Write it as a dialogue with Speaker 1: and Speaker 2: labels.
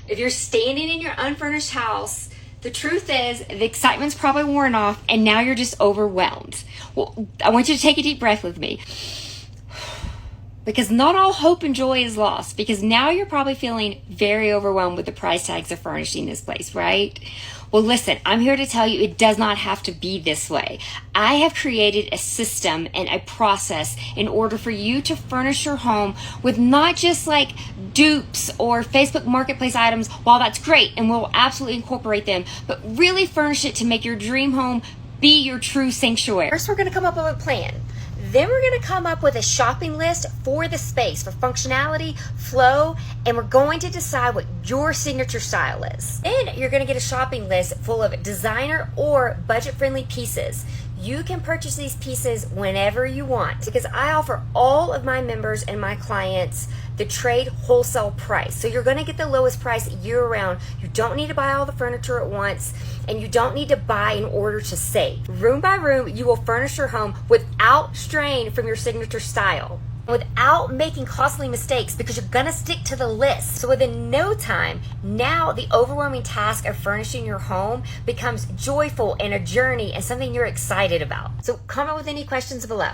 Speaker 1: If you're standing in your unfurnished house, the truth is the excitement's probably worn off and now you're just overwhelmed. Well, I want you to take a deep breath with me. Because not all hope and joy is lost, because now you're probably feeling very overwhelmed with the price tags of furnishing this place, right? Well, listen, I'm here to tell you it does not have to be this way. I have created a system and a process in order for you to furnish your home with not just like dupes or Facebook Marketplace items. While that's great and we'll absolutely incorporate them, but really furnish it to make your dream home be your true sanctuary. First, we're going to come up with a plan. Then we're going to come up with a shopping list for the space, for functionality, flow, and we're going to decide what your signature style is. Then you're going to get a shopping list full of designer or budget-friendly pieces. You can purchase these pieces whenever you want because I offer all of my members and my clients the trade wholesale price. So you're going to get the lowest price year-round. You don't need to buy all the furniture at once, and you don't need to buy in order to save. Room by room, you will furnish your home without strain from your signature style, without making costly mistakes because you're gonna stick to the list. So within no time, now the overwhelming task of furnishing your home becomes joyful and a journey and something you're excited about. So comment with any questions below.